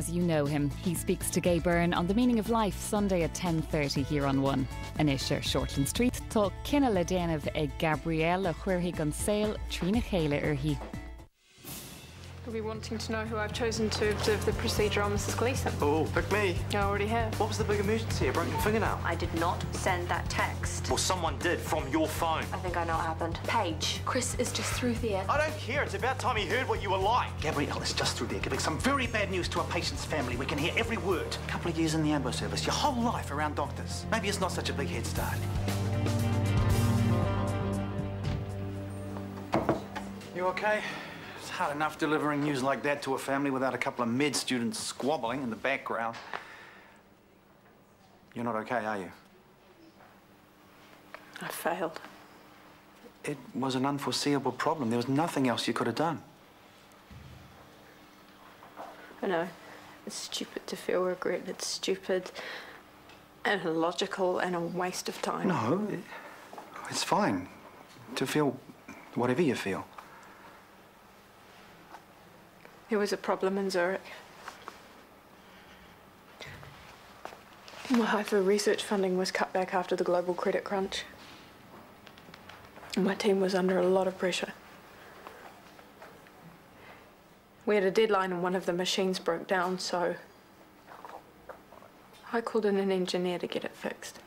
as you know him. He speaks to Gay Byrne on The Meaning of Life, Sunday at 10:30 here on 1. Anisha Shortland Street, tá cinna le déanamh ag Gabrielle a chuirthaigh an saoil trína chéile uirthi. You'll be wanting to know who I've chosen to observe the procedure on Mrs. Gleeson. Oh, pick me. I already have. What was the big emergency? A broken fingernail? I did not send that text. Well, someone did from your phone. I think I know what happened. Paige, Chris is just through there. I don't care. It's about time he heard what you were like. Gabrielle is just through there giving some very bad news to a patient's family. We can hear every word. A couple of years in the ambo service, your whole life around doctors. Maybe it's not such a big head start. You okay? It's hard enough delivering news like that to a family without a couple of med students squabbling in the background. You're not okay, are you? I failed. It was an unforeseeable problem. There was nothing else you could have done. I know. It's stupid to feel regret. It's stupid and illogical and a waste of time. No, it's fine to feel whatever you feel. There was a problem in Zurich. My HIFA research funding was cut back after the global credit crunch. My team was under a lot of pressure. We had a deadline and one of the machines broke down, so I called in an engineer to get it fixed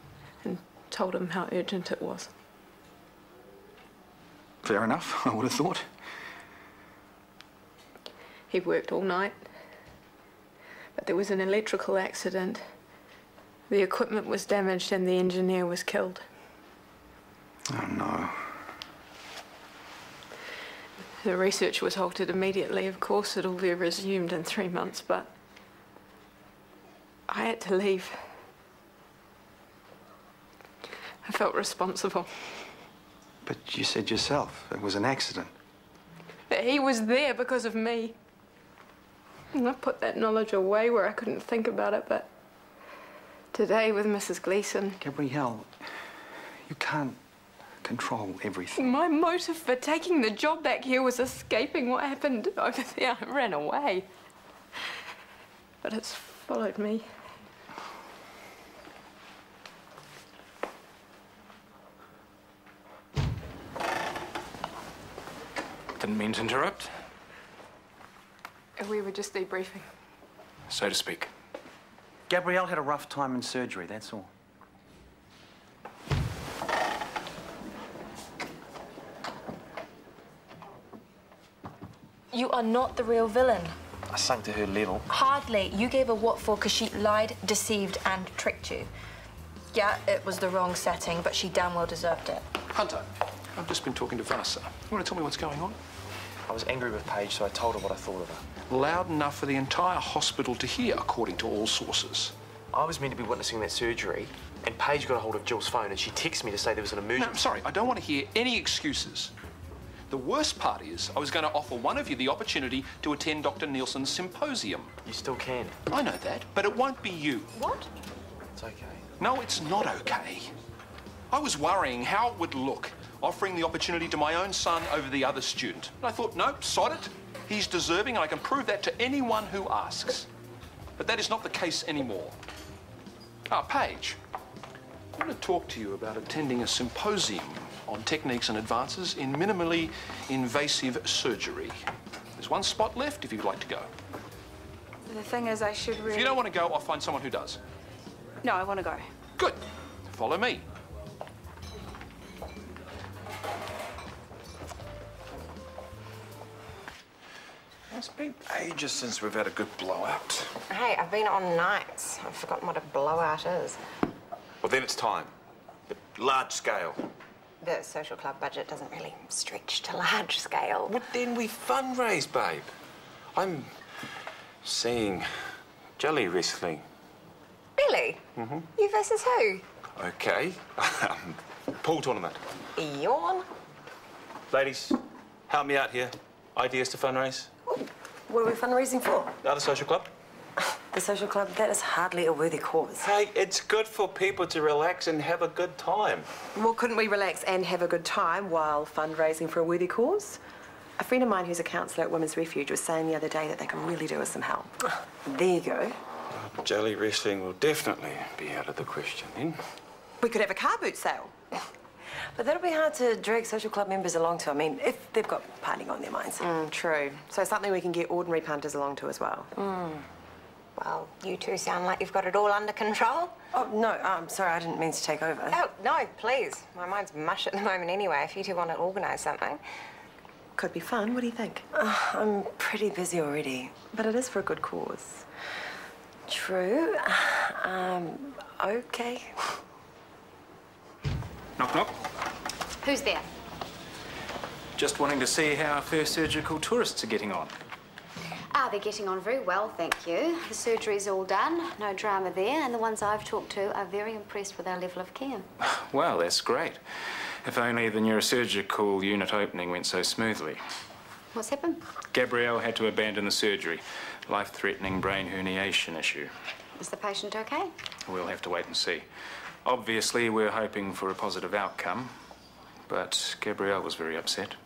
and told him how urgent it was. Fair enough, I would have thought. He worked all night, but there was an electrical accident. The equipment was damaged and the engineer was killed. Oh, no. The research was halted immediately. Of course, it'll be resumed in 3 months, but I had to leave. I felt responsible. But you said yourself it was an accident. But he was there because of me. And I put that knowledge away where I couldn't think about it, but today with Mrs. Gleeson... Gabrielle, you can't control everything. My motive for taking the job back here was escaping what happened over there. I ran away. But it's followed me. Didn't mean to interrupt. We were just debriefing. So to speak. Gabrielle had a rough time in surgery, that's all. You are not the real villain. I sunk to her level. Hardly. You gave her what for because she lied, deceived and tricked you. Yeah, it was the wrong setting, but she damn well deserved it. Hunter, I've just been talking to Vanessa. You want to tell me what's going on? I was angry with Paige, so I told her what I thought of her. Loud enough for the entire hospital to hear, according to all sources. I was meant to be witnessing that surgery, and Paige got a hold of Jill's phone, and she texted me to say there was an emergency. No, I'm sorry. I don't want to hear any excuses. The worst part is I was going to offer one of you the opportunity to attend Dr. Nielsen's symposium. You still can. I know that, but it won't be you. What? It's okay. No, it's not okay. I was worrying how it would look, offering the opportunity to my own son over the other student. And I thought, nope, sod it. He's deserving, and I can prove that to anyone who asks. But that is not the case anymore. Paige, I want to talk to you about attending a symposium on techniques and advances in minimally invasive surgery. There's one spot left if you'd like to go. The thing is, I should really... If you don't want to go, I'll find someone who does. No, I want to go. Good. Follow me. It's been ages since we've had a good blowout. Hey, I've been on nights. I've forgotten what a blowout is. Well, then it's time. But large scale. The social club budget doesn't really stretch to large scale. Well, then we fundraise, babe. I'm seeing jelly wrestling. Really? Mm-hmm. You versus who? Okay. Pool tournament. Yawn. Ladies, help me out here. Ideas to fundraise? What are we fundraising for? The other social club? The social club? That is hardly a worthy cause. Hey, it's good for people to relax and have a good time. Well, couldn't we relax and have a good time while fundraising for a worthy cause? A friend of mine who's a counsellor at Women's Refuge was saying the other day that they could really do with some help. There you go. Jelly wrestling will definitely be out of the question then. We could have a car boot sale. But that'll be hard to drag social club members along to. I mean, if they've got partying on their minds. True. So something we can get ordinary punters along to as well. Well, you two sound like you've got it all under control. Oh, no, I'm sorry, I didn't mean to take over. Oh, no, please. My mind's mush at the moment anyway, if you two want to organise something. Could be fun. What do you think? I'm pretty busy already, but it is for a good cause. True. Okay. Knock, knock. Who's there? Just wanting to see how our first surgical tourists are getting on. They're getting on very well, thank you. The surgery's all done, no drama there, and the ones I've talked to are very impressed with our level of care. Well, that's great. If only the neurosurgical unit opening went so smoothly. What's happened? Gabrielle had to abandon the surgery. Life-threatening brain herniation issue. Is the patient okay? We'll have to wait and see. Obviously, we're hoping for a positive outcome, but Gabrielle was very upset.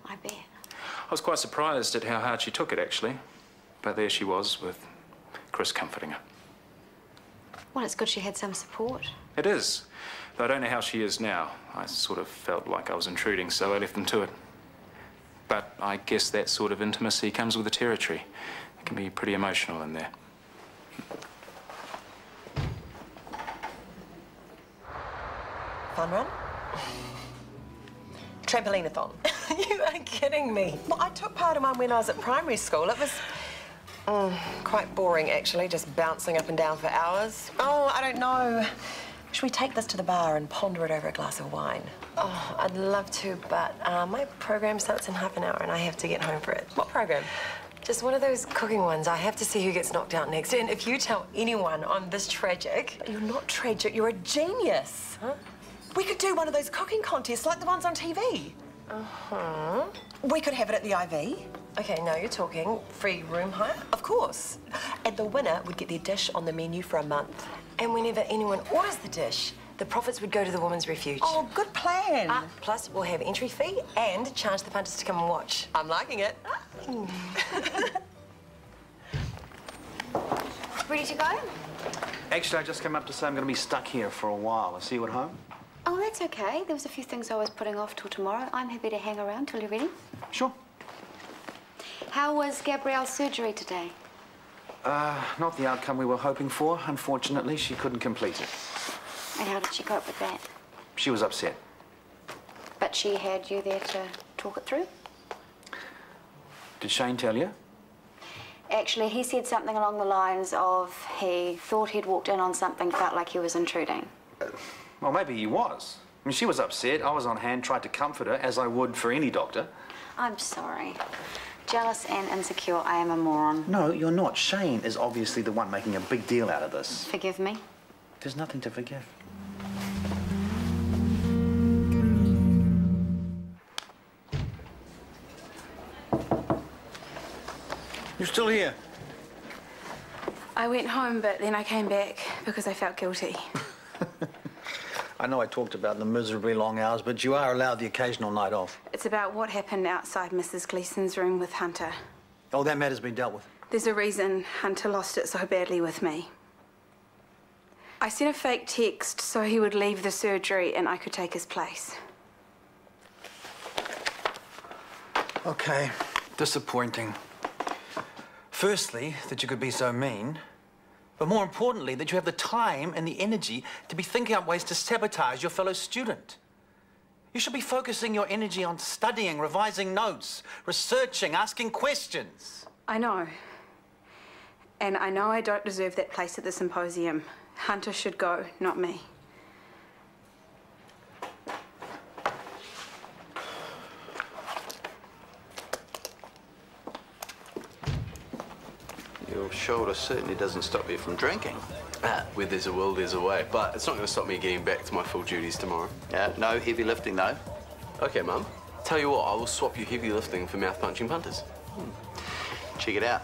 I bet. I was quite surprised at how hard she took it, actually. But there she was, with Chris comforting her. Well, it's good she had some support. It is. Though I don't know how she is now. I sort of felt like I was intruding, so I left them to it. But I guess that sort of intimacy comes with the territory. It can be pretty emotional in there. Fun run? Trampoline-a-thon. You are kidding me. Well, I took part in one when I was at primary school. It was quite boring, actually, just bouncing up and down for hours. Oh, I don't know. Should we take this to the bar and ponder it over a glass of wine? Oh, I'd love to, but my program starts in half an hour and I have to get home for it. What program? Just one of those cooking ones. I have to see who gets knocked out next. And if you tell anyone I'm this tragic... You're not tragic, you're a genius. Huh? We could do one of those cooking contests like the ones on TV. We could have it at the IV. Okay, now you're talking. Free room hire? Of course. And the winner would get their dish on the menu for a month. And whenever anyone orders the dish, the profits would go to the Women's Refuge. Oh, good plan. Plus, we'll have entry fee and charge the punters to come and watch. I'm liking it. Ready to go? Actually, I just came up to say I'm going to be stuck here for a while. I'll see you at home. Oh, that's okay. There was a few things I was putting off till tomorrow. I'm happy to hang around till you're ready. Sure. How was Gabrielle's surgery today? Not the outcome we were hoping for. Unfortunately, she couldn't complete it. And how did she cope with that? She was upset. But she had you there to talk it through? Did Shane tell you? Actually, he said something along the lines of he thought he'd walked in on something, felt like he was intruding. Well, maybe he was. I mean, she was upset. I was on hand, tried to comfort her, as I would for any doctor. I'm sorry. Jealous and insecure, I am a moron. No, you're not. Shane is obviously the one making a big deal out of this. Forgive me? There's nothing to forgive. You're still here? I went home, but then I came back because I felt guilty. I know I talked about the miserably long hours, but you are allowed the occasional night off. It's about what happened outside Mrs. Gleason's room with Hunter. Oh, that matter's been dealt with. There's a reason Hunter lost it so badly with me. I sent a fake text so he would leave the surgery and I could take his place. Okay, disappointing. Firstly, that you could be so mean. But more importantly, that you have the time and the energy to be thinking up ways to sabotage your fellow student. You should be focusing your energy on studying, revising notes, researching, asking questions. I know. And I know I don't deserve that place at the symposium. Hunter should go, not me. Your shoulder certainly doesn't stop you from drinking. Where there's a will, there's a way. But it's not going to stop me getting back to my full duties tomorrow. No heavy lifting, though. OK, Mum. Tell you what, I will swap you heavy lifting for mouth-punching punters. Check it out.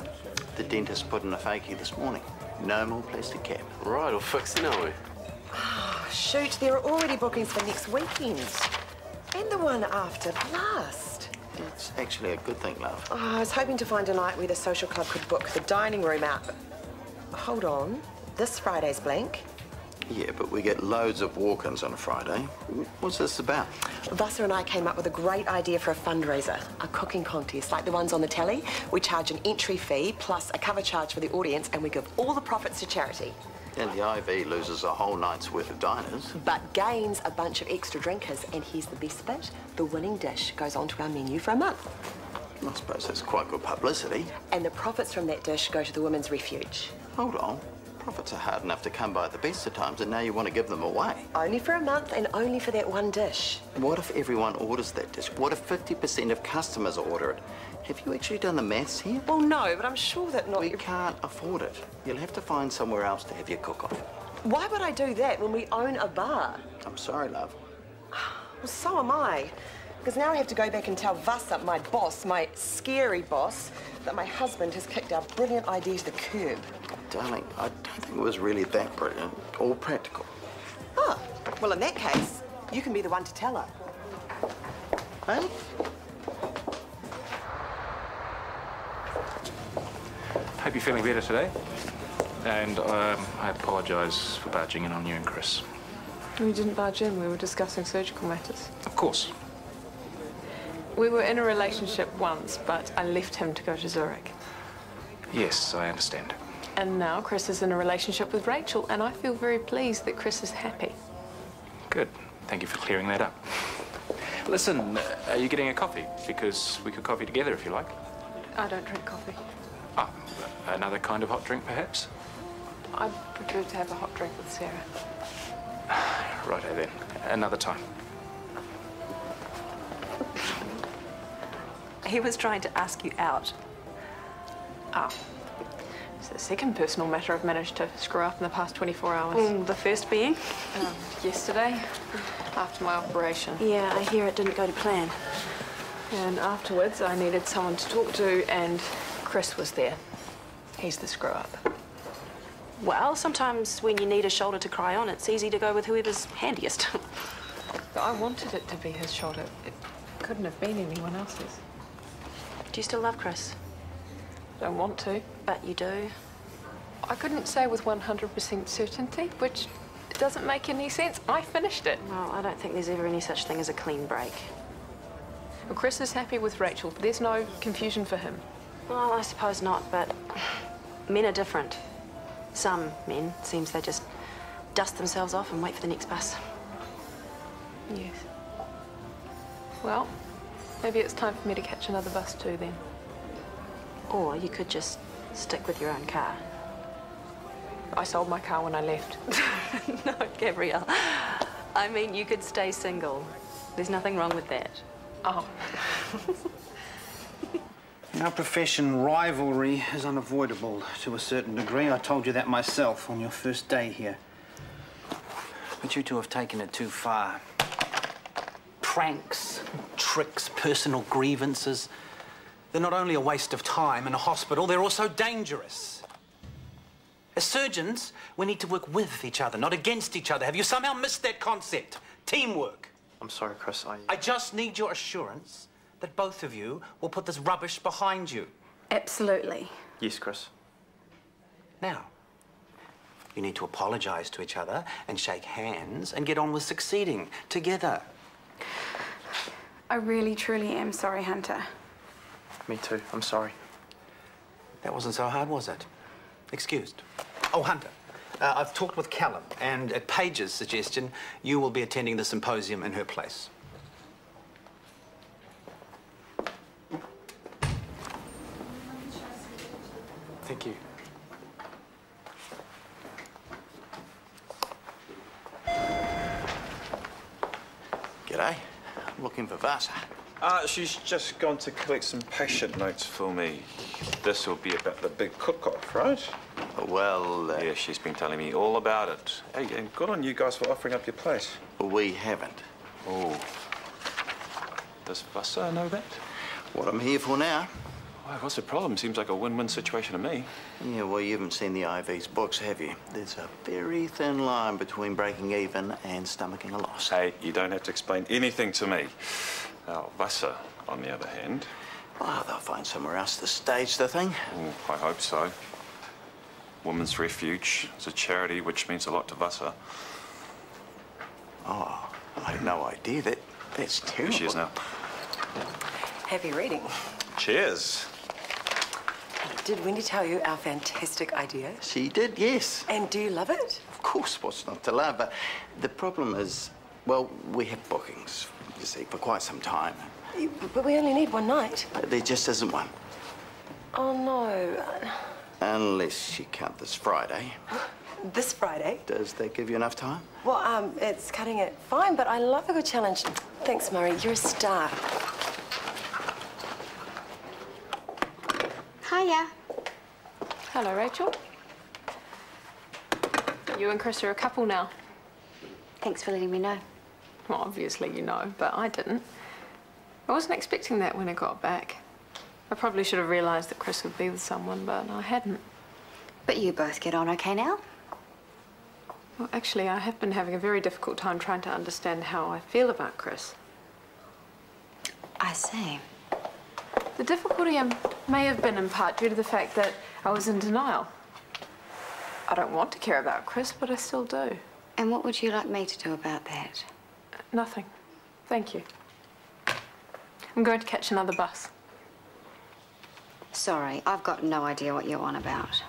The dentist put in a fakie this morning. No more plastic cap. Right, we'll fix it, aren't we? Oh, shoot, there are already bookings for next weekend. And the one after Blast. It's actually a good thing, love. Oh, I was hoping to find a night where the social club could book the dining room out. But hold on. This Friday's blank. Yeah, but we get loads of walk-ins on a Friday. What's this about? Vassa and I came up with a great idea for a fundraiser, a cooking contest like the ones on the telly. We charge an entry fee plus a cover charge for the audience, and we give all the profits to charity. And the IV loses a whole night's worth of diners. But gains a bunch of extra drinkers, and here's the best bit. The winning dish goes onto our menu for a month. I suppose that's quite good publicity. And the profits from that dish go to the women's refuge. Hold on. Profits are hard enough to come by at the best of times, and now you want to give them away. Only for a month and only for that one dish. What if everyone orders that dish? What if 50% of customers order it? Have you actually done the maths here? Well, no, but I'm sure that not... We can't afford it. You'll have to find somewhere else to have your cook-off. Why would I do that when we own a bar? I'm sorry, love. Well, so am I. Because now I have to go back and tell Vassa, my boss, my scary boss, that my husband has kicked our brilliant idea to the curb. Darling, I don't think it was really that brilliant or practical. Oh, well, in that case, you can be the one to tell her. Hey? Hope you're feeling better today. And I apologise for barging in on you and Chris. We didn't barge in. We were discussing surgical matters. Of course. We were in a relationship once, but I left him to go to Zurich. Yes, I understand. And now Chris is in a relationship with Rachel, and I feel very pleased that Chris is happy. Good. Thank you for clearing that up. Listen, are you getting a coffee? Because we could coffee together if you like. I don't drink coffee. Ah, another kind of hot drink, perhaps? I prefer to have a hot drink with Sarah. Righto then. Another time. He was trying to ask you out. Ah. It's the second personal matter I've managed to screw up in the past 24 hours. The first being? Yesterday, after my operation. Yeah, I hear it didn't go to plan. And afterwards, I needed someone to talk to, and Chris was there. He's the screw-up. Well, sometimes when you need a shoulder to cry on, it's easy to go with whoever's handiest. But I wanted it to be his shoulder. It couldn't have been anyone else's. Do you still love Chris? Don't want to. But you do? I couldn't say with 100% certainty, which doesn't make any sense. I finished it. Well, I don't think there's ever any such thing as a clean break. Well, Chris is happy with Rachel. There's no confusion for him. Well, I suppose not, but men are different. Some men, it seems they just dust themselves off and wait for the next bus. Yes. Well, maybe it's time for me to catch another bus too, then. Or you could just stick with your own car. I sold my car when I left. No, Gabrielle. I mean, you could stay single. There's nothing wrong with that. Oh. In our profession, rivalry is unavoidable to a certain degree. I told you that myself on your first day here. But you two have taken it too far. Pranks, tricks, personal grievances. They're not only a waste of time in a hospital, they're also dangerous. As surgeons, we need to work with each other, not against each other. Have you somehow missed that concept? Teamwork. I'm sorry, Chris. I just need your assurance that both of you will put this rubbish behind you. Absolutely. Yes, Chris. Now, you need to apologise to each other and shake hands and get on with succeeding together. I really, truly am sorry, Hunter. Me too. I'm sorry. That wasn't so hard, was it? Excused. Oh, Hunter, I've talked with Callum, and at Paige's suggestion, you will be attending the symposium in her place. Thank you. G'day. I'm looking for Vassa. She's just gone to collect some patient notes for me. This will be about the big cook-off, right? Well, yeah, she's been telling me all about it. Hey, and good on you guys for offering up your place. We haven't. Oh. Does Vassa know that? What I'm here for now. Why, what's the problem? Seems like a win-win situation to me. Yeah, well, you haven't seen the IV's books, have you? There's a very thin line between breaking even and stomaching a loss. Hey, you don't have to explain anything to me. Now, Vassa, on the other hand. Well, they'll find somewhere else to stage the thing. Oh, I hope so. Women's Refuge is a charity which means a lot to Vasa. Oh, I had no idea. That's terrible. Here she is now. Happy reading. Cheers. Did Wendy tell you our fantastic idea? She did, yes. And do you love it? Of course, what's not to love? But the problem is, well, we have bookings, you see, for quite some time. But we only need one night. There just isn't one. Oh, no. Unless you count this Friday. This Friday? Does that give you enough time? Well, it's cutting it fine, but I love a good challenge. Thanks, Murray. You're a star. Hiya. Hello, Rachel. You and Chris are a couple now. Thanks for letting me know. Well, obviously you know, but I didn't. I wasn't expecting that when I got back. I probably should have realised that Chris would be with someone, but I hadn't. But you both get on okay now? Well, actually, I have been having a very difficult time trying to understand how I feel about Chris. I see. The difficulty may have been in part due to the fact that I was in denial. I don't want to care about Chris, but I still do. And what would you like me to do about that? Nothing. Thank you. I'm going to catch another bus. Sorry, I've got no idea what you're on about.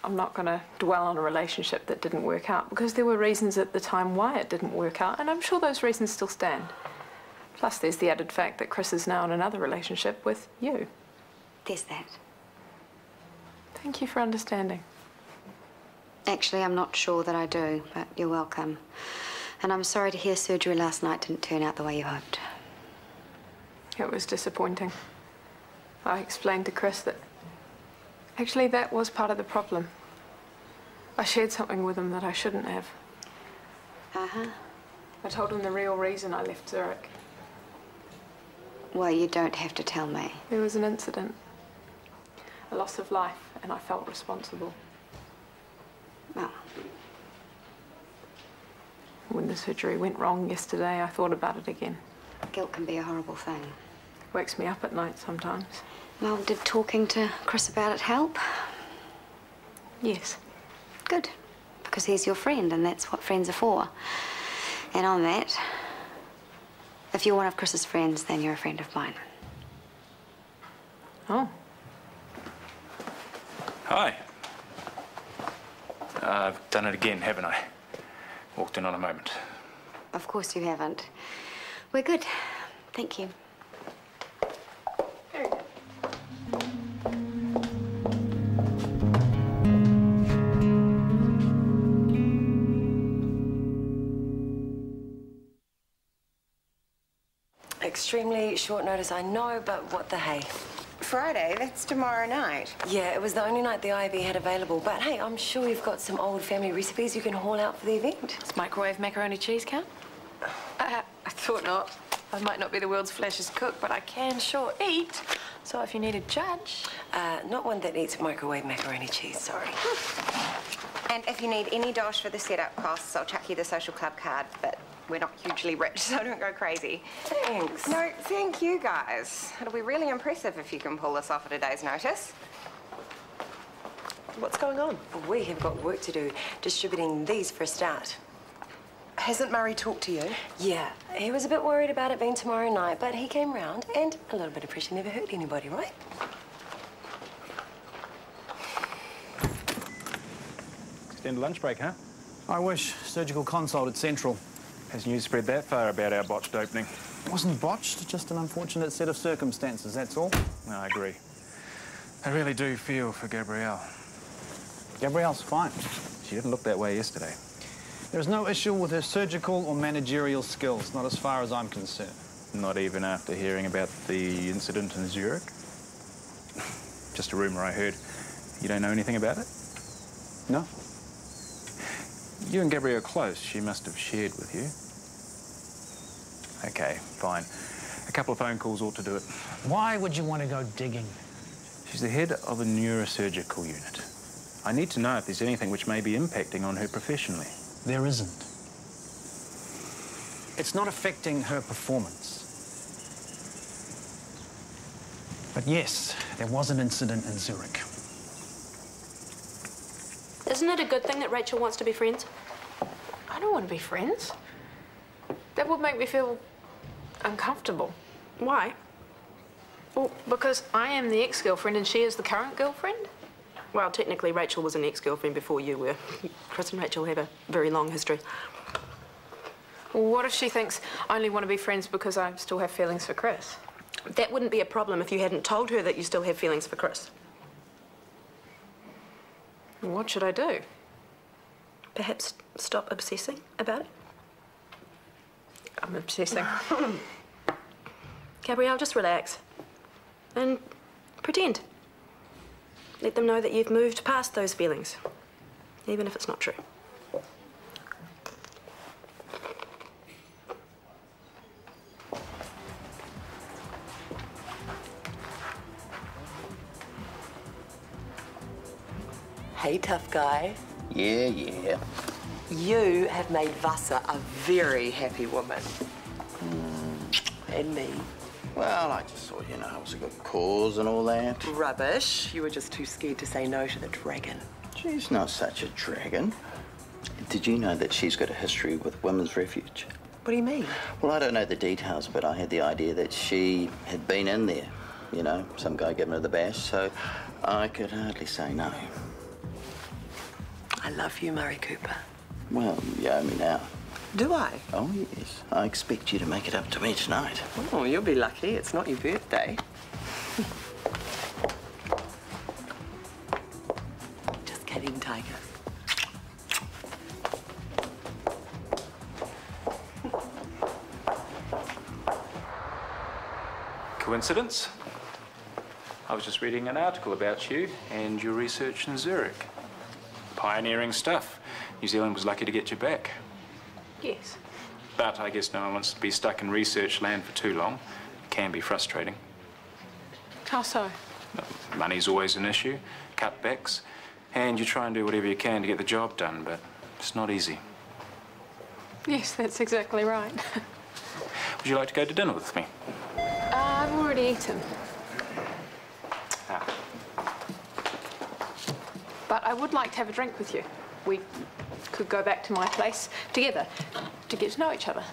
I'm not going to dwell on a relationship that didn't work out because there were reasons at the time why it didn't work out, and I'm sure those reasons still stand. Plus, there's the added fact that Chris is now in another relationship with you. There's that. Thank you for understanding. Actually, I'm not sure that I do, but you're welcome. And I'm sorry to hear surgery last night didn't turn out the way you hoped. It was disappointing. I explained to Chris that actually that was part of the problem. I shared something with him that I shouldn't have. Uh-huh. I told him the real reason I left Zurich. Well, you don't have to tell me. There was an incident. A loss of life, and I felt responsible. Well. When the surgery went wrong yesterday, I thought about it again. Guilt can be a horrible thing. Wakes me up at night sometimes. Well, did talking to Chris about it help? Yes. Good. Because he's your friend, and that's what friends are for. And on that, if you're one of Chris's friends, then you're a friend of mine. Oh. Hi. I've done it again, haven't I? Walked in on a moment. Of course you haven't. We're good. Thank you. Very good. Extremely short notice, I know, but what the hey? Friday? That's tomorrow night. Yeah, it was the only night the IV had available. But hey, I'm sure you've got some old family recipes you can haul out for the event. Does microwave macaroni cheese count? I thought not. I might not be the world's flashiest cook, but I can sure eat. So if you need a judge... Not one that eats microwave macaroni cheese, sorry. And if you need any dosh for the setup costs, I'll chuck you the social club card, but we're not hugely rich, so don't go crazy. Thanks. No, thank you, guys. It'll be really impressive if you can pull this off at a day's notice. What's going on? We have got work to do, distributing these for a start. Hasn't Murray talked to you? Yeah, he was a bit worried about it being tomorrow night, but he came round, and a little bit of pressure never hurt anybody, right? Extended lunch break, huh? I wish. Surgical consult at Central. Has news spread that far about our botched opening? It wasn't botched, just an unfortunate set of circumstances, that's all. No, I agree. I really do feel for Gabrielle. Gabrielle's fine. She didn't look that way yesterday. There's no issue with her surgical or managerial skills, not as far as I'm concerned. Not even after hearing about the incident in Zurich? Just a rumour I heard. You don't know anything about it? No. You and Gabrielle are close. She must have shared with you. Okay, fine. A couple of phone calls ought to do it. Why would you want to go digging? She's the head of a neurosurgical unit. I need to know if there's anything which may be impacting on her professionally. There isn't. It's not affecting her performance. But yes, there was an incident in Zurich. Isn't it a good thing that Rachel wants to be friends? I don't want to be friends. That would make me feel uncomfortable. Why? Well, because I am the ex-girlfriend and she is the current girlfriend. Well, technically, Rachel was an ex-girlfriend before you were. Chris and Rachel have a very long history. Well, what if she thinks I only want to be friends because I still have feelings for Chris? That wouldn't be a problem if you hadn't told her that you still have feelings for Chris. What should I do? Perhaps stop obsessing about it? I'm obsessing. Gabrielle, just relax. And pretend. Let them know that you've moved past those feelings, even if it's not true. Hey, tough guy. Yeah. You have made Vasa a very happy woman. And me. Well, I just thought, you know, it was a good cause and all that. Rubbish. You were just too scared to say no to the dragon. She's not such a dragon. Did you know that she's got a history with women's refuge? What do you mean? Well, I don't know the details, but I had the idea that she had been in there. You know, some guy giving her the bash, so I could hardly say no. I love you, Murray Cooper. Well, you owe me now. Do I? Oh, yes. I expect you to make it up to me tonight. Oh, you'll be lucky. It's not your birthday. Just kidding, Tiger. Coincidence? I was just reading an article about you and your research in Zurich. Pioneering stuff. New Zealand was lucky to get you back. Yes. But I guess no one wants to be stuck in research land for too long. It can be frustrating. How so? Money's always an issue, cutbacks, and you try and do whatever you can to get the job done, but it's not easy. Yes, that's exactly right. Would you like to go to dinner with me? I've already eaten. Ah. But I would like to have a drink with you. We could go back to my place together to get to know each other.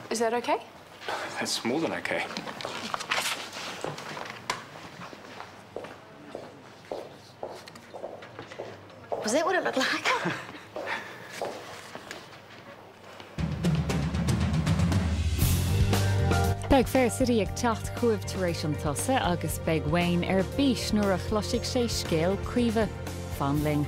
Is that okay? That's more than okay. Was that what it looked like? Beag fear City ag teacht chuamh tar éis an tosa agus beag Wayne ar bís nuair a chlosigh sé scéal críomha fanling.